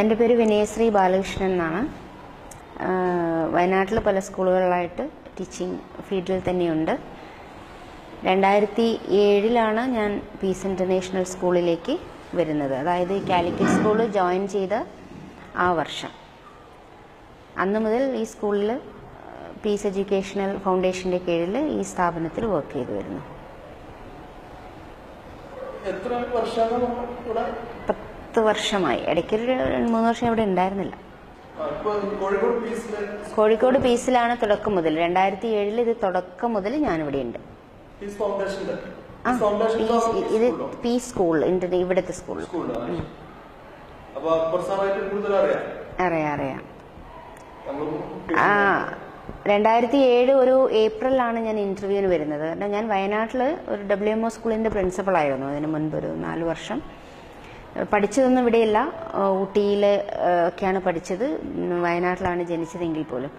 എൻ്റെ പേര് വിനയശ്രീ ബാലകൃഷ്ണൻ എന്നാണ്. വയനാട്ടിൽ പല സ്കൂളുകളിലായിട്ട് ടീച്ചിങ് ഫീൽഡിൽ തന്നെയുണ്ട്. 2007 ഞാൻ പീസ് ഇൻ്റർനാഷണൽ സ്കൂളിലേക്ക് വരുന്നത്. അതായത് കാലിക്കറ്റ് സ്കൂൾ ജോയിൻ ചെയ്ത ആ വർഷം. അന്ന് മുതൽ ഈ സ്കൂളിൽ പീസ് എഡ്യൂക്കേഷണൽ ഫൗണ്ടേഷൻ്റെ കീഴിൽ ഈ സ്ഥാപനത്തിൽ വർക്ക് ചെയ്തു വരുന്നു. 10 വർഷമായി. ഇടയ്ക്കൊരു 3 വർഷം ഇവിടെ ഉണ്ടായിരുന്നില്ല. കോഴിക്കോട് പീസിലാണ് തുടക്കം മുതൽ. 2007 ഇത് തുടക്കം മുതൽ ഞാനിവിടെ ഉണ്ട്. ഇത് പീസ് സ്കൂൾ, ഇവിടുത്തെ സ്കൂൾ. അറിയാം. 2007 ഒരു ഏപ്രിലാണ് ഞാൻ ഇന്റർവ്യൂവിന് വരുന്നത്. കാരണം ഞാൻ വയനാട്ടിൽ ഒരു WMO സ്കൂളിന്റെ പ്രിൻസിപ്പൾ ആയിരുന്നു അതിന് മുൻപ് ഒരു 4 വർഷം. പഠിച്ചതൊന്നും ഇവിടെയില്ല, ഊട്ടിയിൽ ഒക്കെയാണ് പഠിച്ചത്. വയനാട്ടിലാണ് ജനിച്ചതെങ്കിൽ പോലും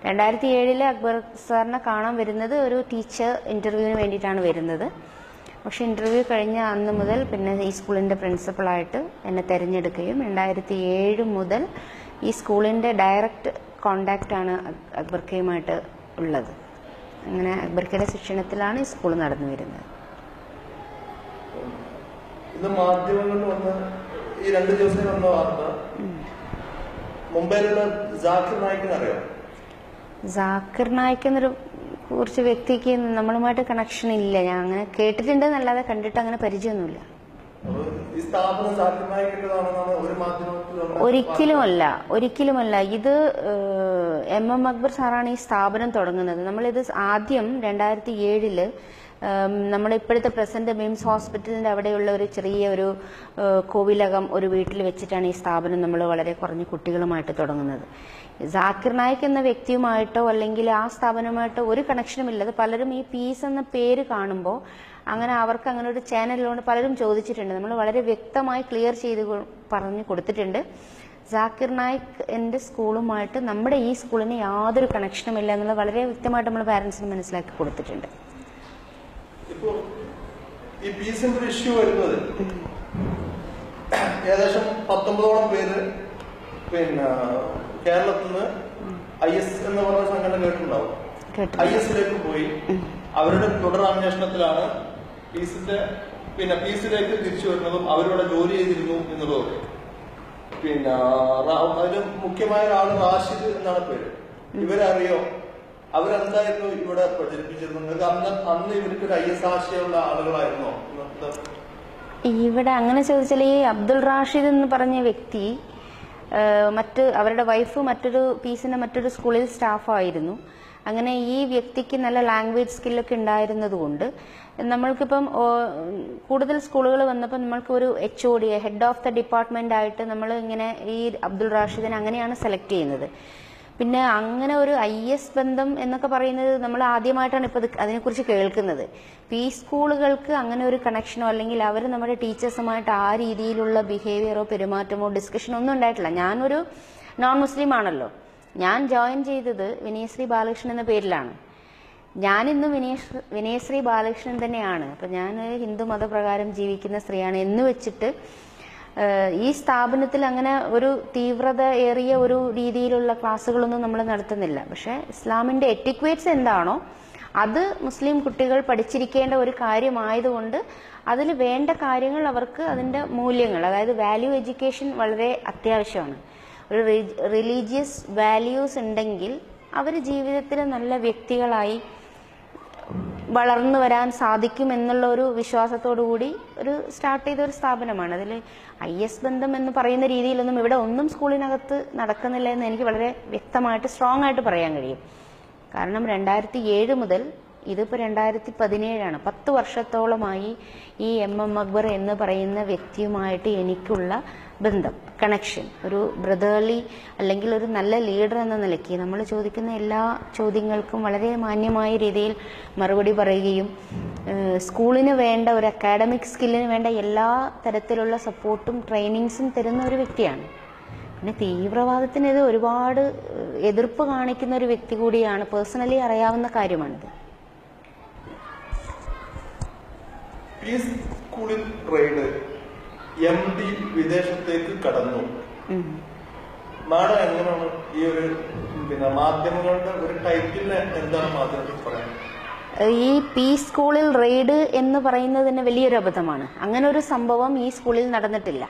2007 അക്ബർ സാറിനെ കാണാൻ വരുന്നത് ഒരു ടീച്ചർ ഇന്റർവ്യൂവിന് വേണ്ടിയിട്ടാണ് വരുന്നത്. പക്ഷെ ഇന്റർവ്യൂ കഴിഞ്ഞ അന്ന് മുതൽ പിന്നെ ഈ സ്കൂളിന്റെ പ്രിൻസിപ്പളായിട്ട് എന്നെ തിരഞ്ഞെടുക്കുകയും 2007 മുതൽ ഈ സ്കൂളിന്റെ ഡയറക്റ്റ് കോണ്ടാക്റ്റ് ആണ് അക്ബർക്കയുമായിട്ട് ഉള്ളത്. അങ്ങനെ അക്ബർക്കയുടെ ശിക്ഷണത്തിലാണ് ഈ സ്കൂൾ നടന്നു വരുന്നത്. ഇന്ന് മാധ്യമങ്ങളിൽ വന്ന് ഈ 2 ദിവസം വന്ന വാർത്ത, മുംബൈയിലുള്ള ജാക്കിർ നായിക്കിനെ അറിയാം? ജാക്കിർ നായിക് എന്നൊരു കുറച്ച് വ്യക്തിക്ക് നമ്മളുമായിട്ട് കണക്ഷൻ ഇല്ല. ഞാൻ അങ്ങനെ കേട്ടിട്ടുണ്ട് എന്നല്ലാതെ കണ്ടിട്ട് അങ്ങനെ പരിചയമൊന്നുമില്ല. ഒരിക്കലുമല്ല. ഇത് MM അക്ബർ സാറാണ് ഈ സ്ഥാപനം തുടങ്ങുന്നത്. നമ്മളിത് ആദ്യം 2007 നമ്മുടെ ഇപ്പോഴത്തെ പ്രസന്റ് മിംസ് ഹോസ്പിറ്റലിന്റെ അവിടെയുള്ള ഒരു ചെറിയ ഒരു കോവിലകം ഒരു വീട്ടിൽ വെച്ചിട്ടാണ് ഈ സ്ഥാപനം നമ്മൾ വളരെ കുറഞ്ഞ കുട്ടികളുമായിട്ട് തുടങ്ങുന്നത്. ജാക്കിർ നായിക് എന്ന വ്യക്തിയുമായിട്ടോ അല്ലെങ്കിൽ ആ സ്ഥാപനവുമായിട്ടോ ഒരു കണക്ഷനും ഇല്ല. പലരും ഈ പീസ് എന്ന പേര് കാണുമ്പോൾ അങ്ങനെ അവർക്ക് അങ്ങനെ ഒരു ചാനലിലോണ്ട് പലരും ചോദിച്ചിട്ടുണ്ട്. നമ്മൾ വളരെ വ്യക്തമായി ക്ലിയർ ചെയ്ത് പറഞ്ഞു കൊടുത്തിട്ടുണ്ട്. ജാക്കിർ നായിക് എൻ്റെ സ്കൂളുമായിട്ട് നമ്മുടെ ഈ സ്കൂളിന് യാതൊരു കണക്ഷനും ഇല്ല എന്നുള്ളത് വളരെ വ്യക്തമായിട്ട് നമ്മൾ പാരന്റ്സിന് മനസ്സിലാക്കി കൊടുത്തിട്ടുണ്ട്. ഇപ്പോ ഈ പീസിന്റെ ഇഷ്യൂ വരുന്നത് ഏകദേശം 19ഓളം പേര് പിന്നെ കേരളത്തിൽ നിന്ന് IS എന്ന് പറഞ്ഞ സംഘടന കേട്ടിട്ടുണ്ടാവും. ISലേക്ക് പോയി അവരുടെ തുടരന്വേഷണത്തിലാണ് പീസിലേക്ക് തിരിച്ചു വരുന്നതും അവരിവിടെ ജോലി ചെയ്തിരുന്നു എന്നുള്ളതൊക്കെ. പിന്നെ അതിന് മുഖ്യമായ ഒരാള് റാഷിദ് എന്നാണ് പേര്. ഇവരറിയോ? അവരെന്തായിരുന്നു ഇവിടെ പ്രചരിപ്പിച്ചിരുന്നത്? അന്ന് ഇവർക്ക് ഒരു IS ആശയമുള്ള ആളുകളായിരുന്നോ? ഇവിടെ അങ്ങനെ ചോദിച്ചാൽ ഈ അബ്ദുൾ റാഷിദ് എന്ന് പറഞ്ഞ വ്യക്തി അവരുടെ വൈഫ് മറ്റൊരു സ്കൂളിൽ സ്റ്റാഫായിരുന്നു. അങ്ങനെ ഈ വ്യക്തിക്ക് നല്ല ലാംഗ്വേജ് സ്കില്ലൊക്കെ ഉണ്ടായിരുന്നതുകൊണ്ട് നമ്മൾക്കിപ്പം കൂടുതൽ സ്കൂളുകൾ വന്നപ്പോൾ നമ്മൾക്ക് ഒരു HOD head of the department ആയിട്ട് നമ്മൾ ഇങ്ങനെ ഈ അബ്ദുൾ റാഷിദിനെ അങ്ങനെയാണ് സെലക്ട് ചെയ്യുന്നത്. പിന്നെ അങ്ങനെ ഒരു IS ബന്ധം എന്നൊക്കെ പറയുന്നത് നമ്മൾ ആദ്യമായിട്ടാണ് ഇപ്പോൾ അതിനെക്കുറിച്ച് കേൾക്കുന്നത്. ഈ സ്കൂളുകൾക്ക് അങ്ങനെ ഒരു കണക്ഷനോ അല്ലെങ്കിൽ അവർ നമ്മുടെ ടീച്ചേഴ്സുമായിട്ട് ആ രീതിയിലുള്ള ബിഹേവിയറോ പെരുമാറ്റമോ ഡിസ്കഷനോ ഒന്നും ഉണ്ടായിട്ടില്ല. ഞാനൊരു നോൺ മുസ്ലിം ആണല്ലോ. ഞാൻ ജോയിൻ ചെയ്തത് വിനയശ്രീ ബാലകൃഷ്ണൻ എന്ന പേരിലാണ്. ഞാനിന്നും വിനയശ്രീ ബാലകൃഷ്ണൻ തന്നെയാണ്. അപ്പം ഞാൻ ഹിന്ദു മതപ്രകാരം ജീവിക്കുന്ന സ്ത്രീയാണ് എന്ന് വെച്ചിട്ട് ഈ സ്ഥാപനത്തിൽ അങ്ങനെ ഒരു തീവ്രത ഏറിയ ഒരു രീതിയിലുള്ള ക്ലാസ്സുകളൊന്നും നമ്മൾ നടത്തുന്നില്ല. പക്ഷെ ഇസ്ലാമിന്റെ എറ്റിക്വേറ്റ്സ് എന്താണോ അത് മുസ്ലിം കുട്ടികൾ പഠിച്ചിരിക്കേണ്ട ഒരു കാര്യമായതുകൊണ്ട് അതിൽ വേണ്ട കാര്യങ്ങൾ അവർക്ക് അതിന്റെ മൂല്യങ്ങൾ, അതായത് വാല്യൂ എഡ്യൂക്കേഷൻ വളരെ അത്യാവശ്യമാണ്. ഒരു റിലീജിയസ് വാല്യൂസ് ഉണ്ടെങ്കിൽ അവർ ജീവിതത്തിൽ നല്ല വ്യക്തികളായി വളർന്നു വരാൻ സാധിക്കും എന്നുള്ള ഒരു വിശ്വാസത്തോടു കൂടി സ്റ്റാർട്ട് ചെയ്ത ഒരു സ്ഥാപനമാണ്. അതിൽ IS ബന്ധം എന്ന് പറയുന്ന രീതിയിലൊന്നും ഇവിടെ ഒന്നും സ്കൂളിനകത്ത് നടക്കുന്നില്ല എന്ന് എനിക്ക് വളരെ വ്യക്തമായിട്ട് സ്ട്രോങ് ആയിട്ട് പറയാൻ കഴിയും. കാരണം 2007 മുതൽ ഇതിപ്പോൾ 2017 10 വർഷത്തോളമായി ഈ MM അക്ബർ എന്ന് പറയുന്ന വ്യക്തിയുമായിട്ട് എനിക്കുള്ള ബന്ധം, കണക്ഷൻ, ഒരു ബ്രദർലി അല്ലെങ്കിൽ ഒരു നല്ല ലീഡർ എന്ന നിലയ്ക്ക് നമ്മൾ ചോദിക്കുന്ന എല്ലാ ചോദ്യങ്ങൾക്കും വളരെ മാന്യമായ രീതിയിൽ മറുപടി പറയുകയും സ്കൂളിന് വേണ്ട ഒരു അക്കാഡമിക് സ്കില്ലിന് വേണ്ട എല്ലാ തരത്തിലുള്ള സപ്പോർട്ടും ട്രെയിനിങ്സും തരുന്ന ഒരു വ്യക്തിയാണ്. പിന്നെ തീവ്രവാദത്തിനെതിരെ ഒരുപാട് എതിർപ്പ് കാണിക്കുന്ന ഒരു വ്യക്തി കൂടിയാണ്. പേഴ്സണലി അറിയാവുന്ന കാര്യമാണിത്. പീസ് സ്കൂളിൽ റെയ്ഡ് MD വിദേശത്തേക്ക് കടന്നു മാഡം എങ്ങനെയാണ് ഈ ഒരു മാധ്യമങ്ങളുടെ ഒരു ടൈറ്റിലിന് എന്താണ് മാധ്യമത്തിൽ പറയുന്നത്? ഈ പി സ്കൂളിൽ റെയ്ഡ് എന്ന് പറയുന്നത് തന്നെ വലിയൊരു അബദ്ധമാണ്. അങ്ങനെ ഒരു സംഭവം ഈ സ്കൂളിൽ നടന്നിട്ടില്ല.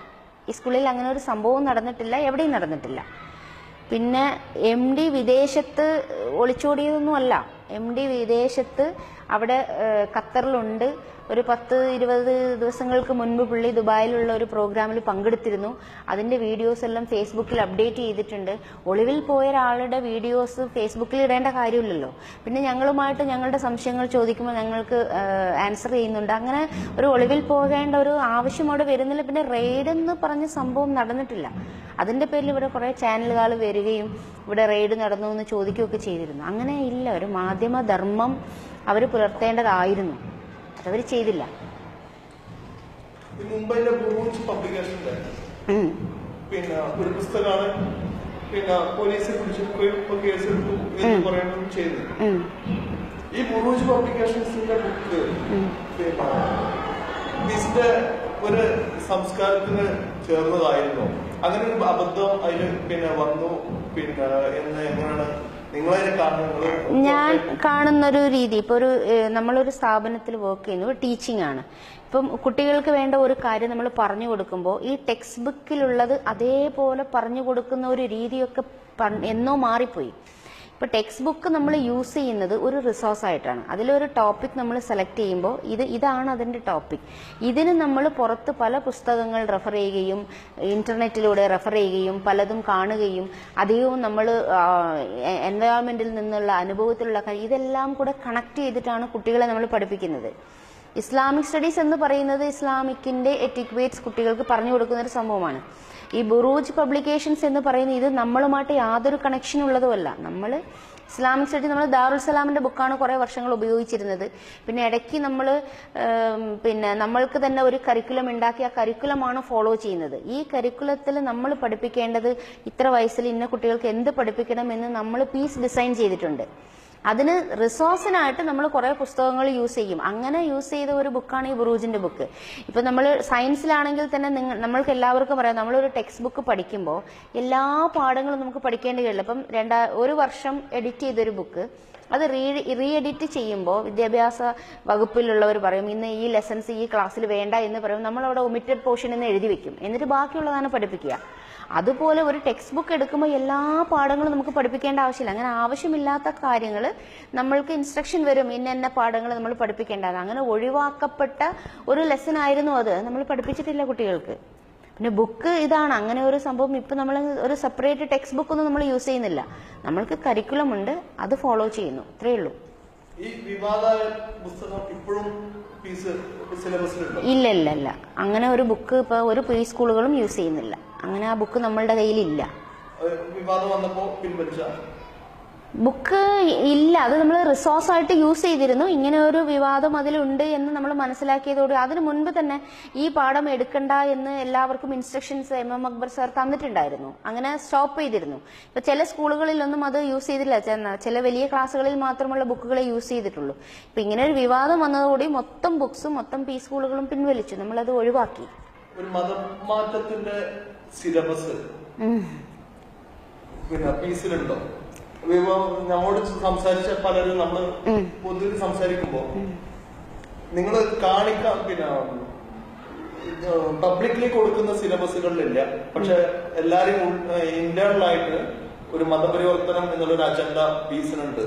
ഈ സ്കൂളിൽ അങ്ങനെ ഒരു സംഭവം നടന്നിട്ടില്ല, എവിടെയും നടന്നിട്ടില്ല. പിന്നെ MD വിദേശത്ത് ഒളിച്ചോടിയതൊന്നുമല്ല. MD വിദേശത്ത് അവിടെ ഖത്തറിലുണ്ട്. ഒരു 10-20 ദിവസങ്ങൾക്ക് മുൻപ് പുള്ളി ദുബായിലുള്ള ഒരു പ്രോഗ്രാമിൽ പങ്കെടുത്തിരുന്നു. അതിന്റെ വീഡിയോസ് എല്ലാം ഫേസ്ബുക്കിൽ അപ്ഡേറ്റ് ചെയ്തിട്ടുണ്ട്. ഒളിവിൽ പോയ ഒരാളുടെ വീഡിയോസ് ഫേസ്ബുക്കിൽ ഇടേണ്ട കാര്യമില്ലല്ലോ. പിന്നെ ഞങ്ങളുമായിട്ട് ഞങ്ങളുടെ സംശയങ്ങൾ ചോദിക്കുമ്പോൾ ഞങ്ങൾക്ക് ആൻസർ ചെയ്യുന്നുണ്ട്. അങ്ങനെ ഒരു ഒളിവിൽ പോകേണ്ട ഒരു ആവശ്യം അവിടെ വരുന്നില്ല. പിന്നെ റെയ്ഡ് എന്ന് പറഞ്ഞ സംഭവം നടന്നിട്ടില്ല. അതിന്റെ പേരിൽ ഇവിടെ കുറെ ചാനലുകൾ വരികയും ഇവിടെ റെയ്ഡ് നടന്നു എന്ന് ചോദിക്കുകയൊക്കെ ചെയ്തിരുന്നു. അങ്ങനെ ഇല്ല. ഒരു മാധ്യമ ധർമ്മം അവർ പുലർത്തേണ്ടതായിരുന്നു, അതവർ ചെയ്തില്ല. മുംബൈയിലെ ബുറൂജ് പബ്ലിക്കേഷന്റെ പിന്നെ ഒരു പുസ്തകമാണ് പോലീസ് പിടിച്ചു കേസെടുത്തു എന്ന് പറയുന്നതും ചെയ്തു. ഈ ബുറൂജ് പബ്ലിക്കേഷൻസിന്റെ ബുക്ക് ഇതിന്റെ ഒരു സംസ്കാരത്തിന് ചേർന്നതായിരുന്നു. അങ്ങനെ ഒരു അബദ്ധം അതിന് വന്നു എന്ന് എങ്ങനെയാണ് നിങ്ങളതിനെ കാണുന്നത്? ഞാൻ കാണുന്നൊരു രീതി, ഇപ്പൊ നമ്മളൊരു സ്ഥാപനത്തിൽ വർക്ക് ചെയ്യുന്നു, ടീച്ചിങ് ആണ്. ഇപ്പം കുട്ടികൾക്ക് വേണ്ട ഒരു കാര്യം നമ്മൾ പറഞ്ഞു കൊടുക്കുമ്പോൾ ഈ ടെക്സ്റ്റ് ബുക്കിലുള്ളത് അതേപോലെ പറഞ്ഞു കൊടുക്കുന്ന ഒരു രീതിയൊക്കെ എന്നോ മാറിപ്പോയി. ഇപ്പൊ ടെക്സ്റ്റ് ബുക്ക് നമ്മൾ യൂസ് ചെയ്യുന്നത് ഒരു റിസോഴ്സ് ആയിട്ടാണ്. അതിലൊരു ടോപ്പിക് നമ്മൾ സെലക്ട് ചെയ്യുമ്പോൾ ഇതാണ് അതിന്റെ ടോപ്പിക്. ഇതിന് നമ്മൾ പുറത്ത് പല പുസ്തകങ്ങൾ റെഫർ ചെയ്യുകയും ഇന്റർനെറ്റിലൂടെ റെഫർ ചെയ്യുകയും പലതും കാണുകയും അധികവും നമ്മൾ എൻവയോൺമെന്റിൽ നിന്നുള്ള അനുഭവത്തിലുള്ള ഇതെല്ലാം കൂടെ കണക്ട് ചെയ്തിട്ടാണ് കുട്ടികളെ നമ്മൾ പഠിപ്പിക്കുന്നത്. ഇസ്ലാമിക് സ്റ്റഡീസ് എന്ന് പറയുന്നത് ഇസ്ലാമിക്കിന്റെ എറ്റിക്വേറ്റ്സ് കുട്ടികൾക്ക് പറഞ്ഞു കൊടുക്കുന്ന ഒരു സംഭവമാണ്. ഈ ബുറൂജ് പബ്ലിക്കേഷൻസ് എന്ന് പറയുന്നത് ഇത് നമ്മളുമായിട്ട് യാതൊരു കണക്ഷൻ ഉള്ളതുമല്ല. നമ്മൾ ഇസ്ലാമിക് സ്റ്റഡി നമ്മൾ ദാറുൽ സലാമിന്റെ ബുക്കാണ് കുറെ വർഷങ്ങൾ ഉപയോഗിച്ചിരുന്നത്. പിന്നെ ഇടയ്ക്ക് നമ്മൾ നമ്മൾക്ക് തന്നെ ഒരു കരിക്കുലം ഉണ്ടാക്കി ആ കരിക്കുലമാണ് ഫോളോ ചെയ്യുന്നത്. ഈ കരിക്കുലത്തിൽ നമ്മൾ പഠിപ്പിക്കേണ്ടത് ഇത്ര വയസ്സിൽ ഇന്ന കുട്ടികൾക്ക് എന്ത് പഠിപ്പിക്കണം എന്ന് നമ്മൾ പീസ് ഡിസൈൻ ചെയ്തിട്ടുണ്ട്. അതിന് റിസോഴ്സിനായിട്ട് നമ്മൾ കുറെ പുസ്തകങ്ങൾ യൂസ് ചെയ്യും. അങ്ങനെ യൂസ് ചെയ്ത ഒരു ബുക്കാണ് ഈ ബുറൂജിന്റെ ബുക്ക്. ഇപ്പൊ നമ്മൾ സയൻസിലാണെങ്കിൽ തന്നെ നമ്മൾക്ക് എല്ലാവർക്കും പറയാം, നമ്മളൊരു ടെക്സ്റ്റ് ബുക്ക് പഠിക്കുമ്പോൾ എല്ലാ പാഠങ്ങളും നമുക്ക് പഠിക്കേണ്ടി കഴിയില്ല. ഇപ്പം ഒരു വർഷം എഡിറ്റ് ചെയ്തൊരു ബുക്ക് അത് റീ എഡിറ്റ് ചെയ്യുമ്പോൾ വിദ്യാഭ്യാസ വകുപ്പിലുള്ളവർ പറയും ഇന്ന് ഈ ലെസൺസ് ഈ ക്ലാസ്സിൽ വേണ്ട എന്ന് പറയും. നമ്മൾ അവിടെ ഒമിറ്റഡ് പോർഷൻ എന്ന് എഴുതി വെക്കും. എന്നിട്ട് ബാക്കിയുള്ളതാണ് പഠിപ്പിക്കുക. അതുപോലെ ഒരു ടെക്സ്റ്റ് ബുക്ക് എടുക്കുമ്പോൾ എല്ലാ പാഠങ്ങളും നമുക്ക് പഠിപ്പിക്കേണ്ട ആവശ്യമില്ല. അങ്ങനെ ആവശ്യമില്ലാത്ത കാര്യങ്ങൾ നമ്മൾക്ക് ഇൻസ്ട്രക്ഷൻ വരും, ഇന്ന പാഠങ്ങൾ നമ്മൾ പഠിപ്പിക്കേണ്ടത്. അങ്ങനെ ഒഴിവാക്കപ്പെട്ട ഒരു ലെസൺ ആയിരുന്നു അത്. നമ്മൾ പഠിപ്പിച്ചിട്ടില്ല കുട്ടികൾക്ക്. പിന്നെ ബുക്ക് ഇതാണ്, അങ്ങനെ ഒരു സംഭവം. ഇപ്പൊ നമ്മൾ ഒരു സെപ്പറേറ്റ് ടെക്സ്റ്റ് ബുക്ക് ഒന്നും നമ്മൾ യൂസ് ചെയ്യുന്നില്ല. നമ്മൾക്ക് കരിക്കുലം ഉണ്ട്, അത് ഫോളോ ചെയ്യുന്നു, ഇത്രയേ ഉള്ളൂ. ഇല്ല ഇല്ല ഇല്ല, അങ്ങനെ ഒരു ബുക്ക് ഇപ്പൊ ഒരു പ്രീ സ്കൂളുകളും യൂസ് ചെയ്യുന്നില്ല. അങ്ങനെ ആ ബുക്ക് നമ്മളുടെ കയ്യിലില്ല. ബുക്ക് ഇല്ല, അത് നമ്മൾ റിസോഴ്സ് ആയിട്ട് യൂസ് ചെയ്തിരുന്നു. ഇങ്ങനെ ഒരു വിവാദം അതിലുണ്ട് എന്ന് നമ്മൾ മനസ്സിലാക്കിയതോടെ അതിനു മുൻപ് തന്നെ ഈ പാഠം എടുക്കണ്ട എന്ന് എല്ലാവർക്കും ഇൻസ്ട്രക്ഷൻസ് MM അക്ബർ സാർ തന്നിട്ടുണ്ടായിരുന്നു. അങ്ങനെ സ്റ്റോപ്പ് ചെയ്തിരുന്നു. ഇപ്പൊ ചില സ്കൂളുകളിലൊന്നും അത് യൂസ് ചെയ്തില്ല. ചില വലിയ ക്ലാസ്സുകളിൽ മാത്രമുള്ള ബുക്കുകളെ യൂസ് ചെയ്തിട്ടുള്ളൂ. ഇപ്പൊ ഇങ്ങനെ ഒരു വിവാദം വന്നതോടെ മൊത്തം ബുക്സും മൊത്തം പി സ്കൂളുകളും പിൻവലിച്ചു. നമ്മളത് ഒഴിവാക്കി. ഒരു മതമാറ്റത്തിന്റെ സിലബസ് പീസിലുണ്ടോ? നമ്മോട് സംസാരിച്ച പലരും നമ്മൾ പൊതുവിൽ സംസാരിക്കുമ്പോ നിങ്ങൾ കാണിക്കാൻ പബ്ലിക്കലി കൊടുക്കുന്ന സിലബസുകളിലില്ല. പക്ഷെ എല്ലാരും ഇന്റേണൽ ആയിട്ട് ഒരു മതപരിവർത്തനം എന്നുള്ളൊരു അജണ്ട പീസിനുണ്ട്.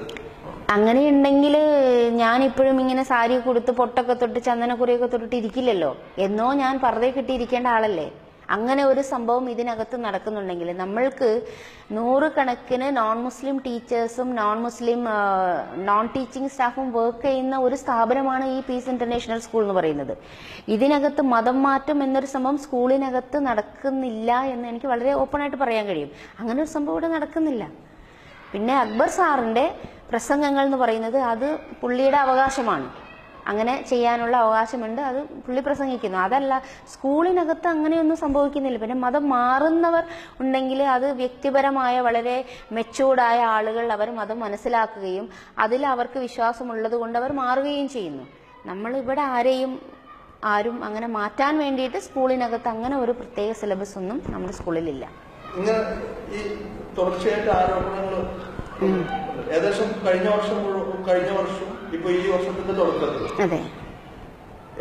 അങ്ങനെയുണ്ടെങ്കിൽ ഞാനിപ്പോഴും ഇങ്ങനെ സാരി കൊടുത്ത് പൊട്ടൊക്കെ തൊട്ട് ചന്ദനക്കുറിയൊക്കെ തൊട്ടിട്ട് ഇരിക്കില്ലല്ലോ. എന്നോ ഞാൻ പർദ്ദ കിട്ടിയിരിക്കേണ്ട ആളല്ലേ. അങ്ങനെ ഒരു സംഭവം ഇതിനകത്ത് നടക്കുന്നുണ്ടെങ്കിൽ നമ്മൾക്ക് 100 കണക്കിന് നോൺ മുസ്ലിം ടീച്ചേഴ്സും നോൺ ടീച്ചിങ് സ്റ്റാഫും വർക്ക് ചെയ്യുന്ന ഒരു സ്ഥാപനമാണ് ഈ പീസ് ഇന്റർനാഷണൽ സ്കൂൾ എന്ന് പറയുന്നത്. ഇതിനകത്ത് മതം മാറ്റം എന്നൊരു സംഭവം സ്കൂളിനകത്ത് നടക്കുന്നില്ല എന്ന് എനിക്ക് വളരെ ഓപ്പൺ ആയിട്ട് പറയാൻ കഴിയും. അങ്ങനെ ഒരു സംഭവം ഇവിടെ നടക്കുന്നില്ല. പിന്നെ അക്ബർ സാറിന്റെ പ്രസംഗങ്ങൾ എന്ന് പറയുന്നത് അത് പുള്ളിയുടെ അവകാശമാണ്. അങ്ങനെ ചെയ്യാനുള്ള അവകാശമുണ്ട്, അത് പുള്ളി പ്രസംഗിക്കുന്നു. അതല്ല, സ്കൂളിനകത്ത് അങ്ങനെയൊന്നും സംഭവിക്കുന്നില്ല. പിന്നെ മതം മാറുന്നവർ ഉണ്ടെങ്കിൽ അത് വ്യക്തിപരമായ വളരെ മെച്ചൂർഡായ ആളുകൾ അവർ മതം മനസ്സിലാക്കുകയും അതിൽ അവർക്ക് വിശ്വാസമുള്ളത് കൊണ്ട് അവർ മാറുകയും ചെയ്യുന്നു. നമ്മൾ ഇവിടെ ആരും അങ്ങനെ മാറ്റാൻ വേണ്ടിയിട്ട് സ്കൂളിനകത്ത് അങ്ങനെ ഒരു പ്രത്യേക സിലബസ് ഒന്നും നമ്മുടെ സ്കൂളിലില്ല. ഇങ്ങനെ ഈ തുടർച്ചയായിട്ട് ആരോപണങ്ങൾ ഏകദേശം കഴിഞ്ഞ വർഷം ഇപ്പൊ ഈ വർഷത്തിന്റെ തുടക്കത്തിൽ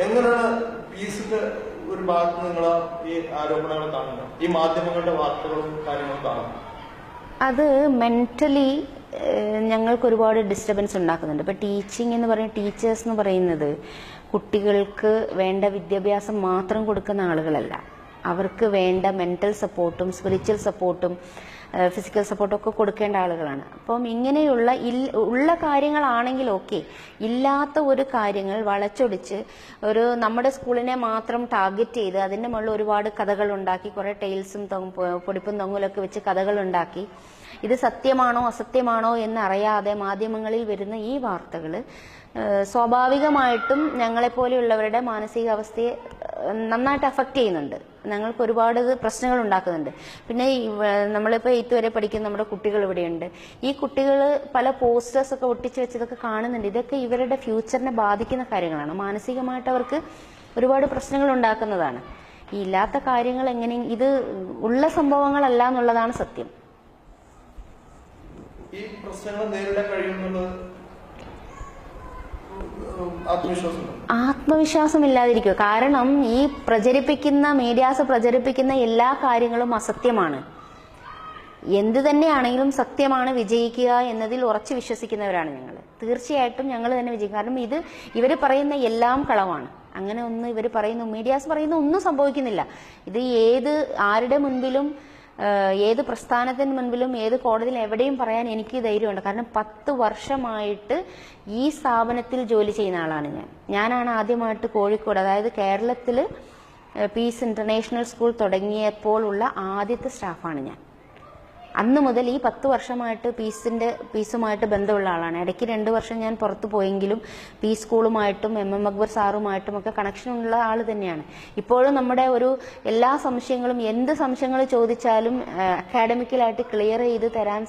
എങ്ങനെയാണ് പീസിന്റെ ഒരു ഭാഗത്ത് നിങ്ങൾ ഈ ആരോപണങ്ങൾ കാണുന്നത്, ഈ മാധ്യമങ്ങളുടെ വാർത്തകളും കാര്യങ്ങളും കാണുന്നത്? അത് മെന്റലി ഞങ്ങൾക്ക് ഒരുപാട് ഡിസ്റ്റർബൻസ് ഉണ്ടാക്കുന്നുണ്ട്. ഇപ്പൊ ടീച്ചിങ് എന്ന് പറയുന്ന ടീച്ചേഴ്സ് എന്ന് പറയുന്നത് കുട്ടികൾക്ക് വേണ്ട വിദ്യാഭ്യാസം മാത്രം കൊടുക്കുന്ന ആളുകളല്ല. അവർക്ക് വേണ്ട മെന്റൽ സപ്പോർട്ടും സ്പിരിച്വൽ സപ്പോർട്ടും ഫിസിക്കൽ സപ്പോർട്ടും ഒക്കെ കൊടുക്കേണ്ട ആളുകളാണ്. അപ്പം ഇങ്ങനെയുള്ള ഉള്ള കാര്യങ്ങളാണെങ്കിൽ ഓക്കെ, ഇല്ലാത്ത ഒരു കാര്യങ്ങൾ വളച്ചൊടിച്ച് ഒരു നമ്മുടെ സ്കൂളിനെ മാത്രം ടാർഗറ്റ് ചെയ്ത് അതിന്റെ മുകളിൽ ഒരുപാട് കഥകൾ ഉണ്ടാക്കി, കുറെ ടെയിൽസും പൊടിപ്പും തൊങ്ങലൊക്കെ വെച്ച് കഥകൾ ഉണ്ടാക്കി ഇത് സത്യമാണോ അസത്യമാണോ എന്നറിയാതെ മാധ്യമങ്ങളിൽ വരുന്ന ഈ വാർത്തകൾ സ്വാഭാവികമായിട്ടും ഞങ്ങളെപ്പോലെയുള്ളവരുടെ മാനസികാവസ്ഥയെ നന്നായിട്ട് അഫക്റ്റ് ചെയ്യുന്നുണ്ട്. ഞങ്ങൾക്ക് ഒരുപാട് പ്രശ്നങ്ങൾ ഉണ്ടാക്കുന്നുണ്ട്. പിന്നെ നമ്മളിപ്പോൾ 8th വരെ പഠിക്കുന്ന നമ്മുടെ കുട്ടികൾ ഇവിടെയുണ്ട്. ഈ കുട്ടികൾ പല പോസ്റ്റേഴ്സ് ഒക്കെ ഒട്ടിച്ച് വെച്ചതൊക്കെ കാണുന്നുണ്ട്. ഇതൊക്കെ ഇവരുടെ ഫ്യൂച്ചറിനെ ബാധിക്കുന്ന കാര്യങ്ങളാണ്. മാനസികമായിട്ട് അവർക്ക് ഒരുപാട് പ്രശ്നങ്ങൾ ഉണ്ടാക്കുന്നതാണ്. ഈ ഇല്ലാത്ത കാര്യങ്ങൾ എങ്ങനെ ഇത് ഉള്ള സംഭവങ്ങളല്ല എന്നുള്ളതാണ് സത്യം. ഈ പ്രശ്നങ്ങൾ നേരിടാൻ കഴിയുന്നത് ആത്മവിശ്വാസമില്ലാതിരിക്കുക. കാരണം ഈ മീഡിയാസ് പ്രചരിപ്പിക്കുന്ന എല്ലാ കാര്യങ്ങളും അസത്യമാണ്. എന്ത് തന്നെയാണെങ്കിലും സത്യമാണ് വിജയിക്കുക എന്നതിൽ ഉറച്ചു വിശ്വസിക്കുന്നവരാണ് ഞങ്ങൾ. തീർച്ചയായിട്ടും ഞങ്ങൾ തന്നെ വിജയിക്കും. കാരണം ഇവർ പറയുന്ന എല്ലാം കളവാണ്. അങ്ങനെ ഒന്നും ഇവർ പറയുന്നു, മീഡിയാസ് പറയുന്ന ഒന്നും സംഭവിക്കുന്നില്ല. ഇത് ആരുടെ മുൻപിലും ഏത് പ്രസ്ഥാനത്തിന് മുൻപിലും ഏത് കോടതിയിൽ എവിടെയും പറയാൻ എനിക്ക് ധൈര്യമുണ്ട്. കാരണം 10 വർഷമായിട്ട് ഈ സ്ഥാപനത്തിൽ ജോലി ചെയ്യുന്ന ആളാണ് ഞാനാണ് ആദ്യമായിട്ട് കോഴിക്കോട്, അതായത് കേരളത്തിൽ പീസ് ഇന്റർനാഷണൽ സ്കൂൾ തുടങ്ങിയപ്പോൾ ഉള്ള ആദ്യത്തെ സ്റ്റാഫാണ് ഞാൻ. അന്ന് മുതൽ ഈ 10 വർഷമായിട്ട് പീസുമായിട്ട് ബന്ധമുള്ള ആളാണ്. ഇടയ്ക്ക് 2 വർഷം ഞാൻ പുറത്തു പോയെങ്കിലും പീസ് സ്കൂളുമായിട്ടും MM അക്ബർ സാറുമായിട്ടും ഒക്കെ കണക്ഷനുള്ള ആൾ തന്നെയാണ്. ഇപ്പോഴും നമ്മുടെ എല്ലാ സംശയങ്ങളും, എന്ത് സംശയങ്ങൾ ചോദിച്ചാലും അക്കാഡമിക്കലായിട്ട് ക്ലിയർ ചെയ്ത് തരാൻ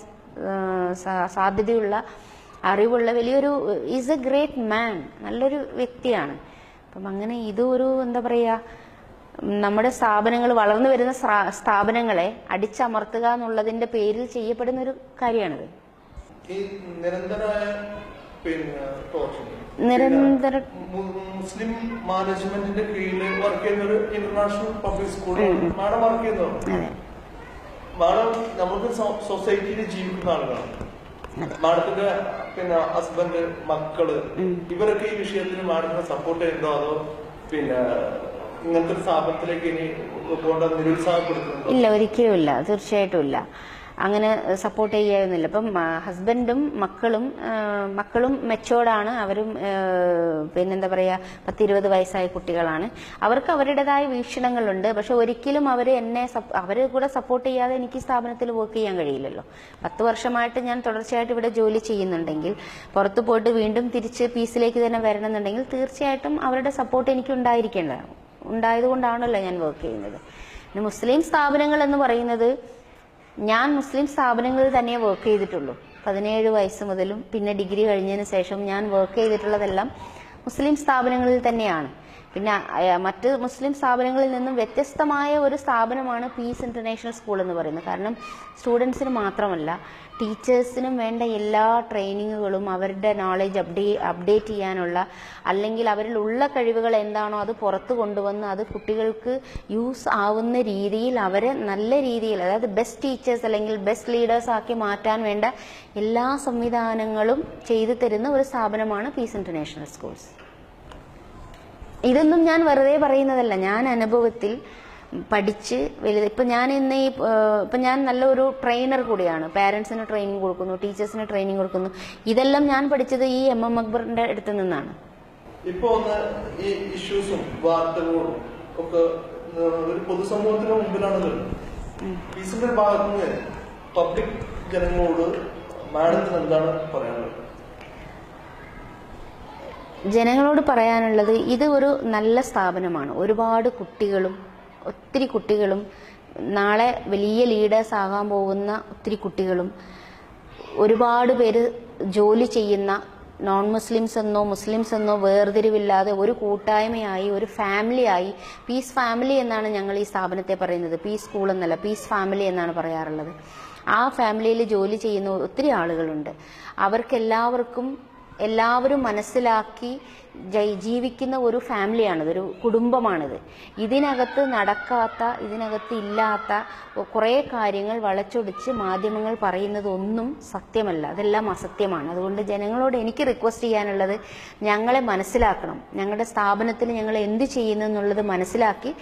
സാധ്യതയുള്ള അറിവുള്ള വലിയൊരു ഈസ് എ ഗ്രേറ്റ് മാൻ, നല്ലൊരു വ്യക്തിയാണ്. അപ്പം അങ്ങനെ എന്താ പറയുക, നമ്മുടെ സ്ഥാപനങ്ങൾ, വളർന്നു വരുന്ന സ്ഥാപനങ്ങളെ അടിച്ചമർത്തുക എന്നുള്ളതിന്റെ പേരിൽ ചെയ്യപ്പെടുന്ന ഒരു കാര്യമാണിത്. നിരന്തര മുസ്ലിം മാനേജ്മെന്റിന്റെ കീഴിൽ വർക്ക് ചെയ്യുന്ന ഒരു ഇന്റർനാഷണൽ പബ്ലിക് സ്കൂളിൽ മാഡം വർക്ക് ചെയ്യുന്നതാണ്. മാഡം നമുക്ക് സൊസൈറ്റിയിൽ ജീവിക്കുന്ന ആളുകളാണ്. മാഡത്തിന്റെ ഹസ്ബൻഡ്, മക്കള്, ഇവരൊക്കെ ഈ വിഷയത്തിൽ മാഡത്തിനെ സപ്പോർട്ട് ചെയ്യുന്നുണ്ടോ, അതോ ഇങ്ങനത്തെ ഒരു സ്ഥാപനത്തിലേക്ക് ഇനി നിരുത്സാഹപ്പെടുത്തുന്നുണ്ടോ? ഇല്ല, ഒരിക്കലും ഇല്ല, തീർച്ചയായിട്ടും ഇല്ല. അങ്ങനെ സപ്പോർട്ട് ചെയ്യാവുന്നില്ല. ഇപ്പം ഹസ്ബൻഡും മക്കളും മെച്ചോർഡാണ്. അവരും പിന്നെന്താ പറയാ 10-20 വയസ്സായ കുട്ടികളാണ്. അവർക്ക് അവരുടേതായ വീക്ഷണങ്ങളുണ്ട്. പക്ഷെ ഒരിക്കലും അവര് കൂടെ സപ്പോർട്ട് ചെയ്യാതെ എനിക്ക് സ്ഥാപനത്തിൽ വർക്ക് ചെയ്യാൻ കഴിയില്ലല്ലോ. 10 വർഷമായിട്ട് ഞാൻ തുടർച്ചയായിട്ട് ഇവിടെ ജോലി ചെയ്യുന്നുണ്ടെങ്കിൽ, പുറത്തു പോയിട്ട് വീണ്ടും തിരിച്ച് പീസിലേക്ക് തന്നെ വരണമെന്നുണ്ടെങ്കിൽ തീർച്ചയായിട്ടും അവരുടെ സപ്പോർട്ട് എനിക്ക് ഉണ്ടായതുകൊണ്ടാണല്ലോ ഞാൻ വർക്ക് ചെയ്യുന്നത്. പിന്നെ മുസ്ലിം സ്ഥാപനങ്ങൾ എന്ന് പറയുന്നത്, ഞാൻ മുസ്ലിം സ്ഥാപനങ്ങളിൽ തന്നെ വർക്ക് ചെയ്തിട്ടുള്ളൂ. 17 വയസ്സ് മുതലും പിന്നെ ഡിഗ്രി കഴിഞ്ഞതിന് ശേഷം ഞാൻ വർക്ക് ചെയ്തിട്ടുള്ളതെല്ലാം മുസ്ലിം സ്ഥാപനങ്ങളിൽ തന്നെയാണ്. പിന്നെ മറ്റ് മുസ്ലിം സ്ഥാപനങ്ങളിൽ നിന്നും വ്യത്യസ്തമായ ഒരു സ്ഥാപനമാണ് പീസ് ഇന്റർനാഷണൽ സ്കൂൾ എന്ന് പറയുന്നത്. കാരണം സ്റ്റുഡൻസിന് മാത്രമല്ല, ടീച്ചേഴ്സിനും വേണ്ട എല്ലാ ട്രെയിനിങ്ങുകളും അവരുടെ നോളജ് അപ്ഡേറ്റ് ചെയ്യാനുള്ള, അല്ലെങ്കിൽ അവരിലുള്ള കഴിവുകൾ എന്താണോ അത് പുറത്തു കൊണ്ടുവന്ന് അത് കുട്ടികൾക്ക് യൂസ് ആവുന്ന രീതിയിൽ അവരെ നല്ല രീതിയിൽ, അതായത് ബെസ്റ്റ് ടീച്ചേഴ്സ് അല്ലെങ്കിൽ ബെസ്റ്റ് ലീഡേഴ്സ് ആക്കി മാറ്റാൻ വേണ്ട എല്ലാ സംവിധാനങ്ങളും ചെയ്തു തരുന്ന ഒരു സ്ഥാപനമാണ് പീസ് ഇന്റർനാഷണൽ സ്കൂൾസ്. ഇതൊന്നും ഞാൻ വെറുതെ പറയുന്നതല്ല, ഞാൻ അനുഭവത്തിൽ പഠിച്ച് വലുത്. ഇപ്പം ഞാൻ നല്ലൊരു ട്രെയിനർ കൂടിയാണ്. പാരൻസിന് ട്രെയിനിങ് കൊടുക്കുന്നു, ടീച്ചേഴ്സിന് ട്രെയിനിങ് കൊടുക്കുന്നു. ഇതെല്ലാം ഞാൻ പഠിച്ചത് ഈ MM അക്ബറിന്റെ അടുത്ത് നിന്നാണ്. ഇപ്പൊ ഈ ഇഷ്യൂസും വാർത്തകളും ഒക്കെ ഒരു പൊതുസമൂഹത്തിന് മുമ്പിലാണ്. പീസിന്റെ ഭാഗത്തുനിന്ന് പബ്ലിക് ജനങ്ങളോട് മാഡത്തിന് എന്താണ് പറയാനുള്ളത്? ജനങ്ങളോട് പറയാനുള്ളത്, ഇത് ഒരു നല്ല സ്ഥാപനമാണ്. ഒത്തിരി കുട്ടികളും നാളെ വലിയ ലീഡേഴ്സ് ആകാൻ പോകുന്ന ഒത്തിരി കുട്ടികളും, ഒരുപാട് പേര് ജോലി ചെയ്യുന്ന നോൺ മുസ്ലിംസ് എന്നോ മുസ്ലിംസ് എന്നോ വേർതിരിവില്ലാതെ ഒരു കൂട്ടായ്മയായി, ഒരു ഫാമിലിയായി, പീസ് ഫാമിലി എന്നാണ് ഞങ്ങൾ ഈ സ്ഥാപനത്തെ പറയുന്നത്. പീസ് സ്കൂൾ എന്നല്ല, പീസ് ഫാമിലി എന്നാണ് പറയാറുള്ളത്. ആ ഫാമിലിയിൽ ജോലി ചെയ്യുന്ന ഒത്തിരി ആളുകളുണ്ട്. എല്ലാവരും മനസ്സിലാക്കി ജീവിക്കുന്ന ഒരു ഫാമിലിയാണിത്, ഒരു കുടുംബമാണിത്. ഇതിനകത്ത് നടക്കാത്ത, ഇതിനകത്ത് ഇല്ലാത്ത കുറേ കാര്യങ്ങൾ വളച്ചൊടിച്ച് മാധ്യമങ്ങൾ പറയുന്നതൊന്നും സത്യമല്ല, അതെല്ലാം അസത്യമാണ്. അതുകൊണ്ട് ജനങ്ങളോട് എനിക്ക് റിക്വസ്റ്റ് ചെയ്യാനുള്ളത്, ഞങ്ങളെ മനസ്സിലാക്കണം, ഞങ്ങളുടെ സ്ഥാപനത്തിൽ ഞങ്ങൾ എന്ത് ചെയ്യുന്നു എന്നുള്ളത് മനസ്സിലാക്കി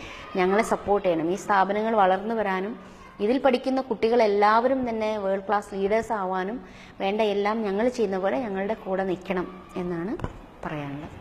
ഞങ്ങളെ സപ്പോർട്ട് ചെയ്യണം. ഈ സ്ഥാപനങ്ങൾ വളർന്നു വരാനും ഇതിൽ പഠിക്കുന്ന കുട്ടികളെല്ലാവരും തന്നെ വേൾഡ് ക്ലാസ് ലീഡേഴ്സ് ആവാനും വേണ്ട എല്ലാം ഞങ്ങൾ ചെയ്യുന്ന പോലെ ഞങ്ങളുടെ കൂടെ നിൽക്കണം എന്നാണ് പറയാനുള്ളത്.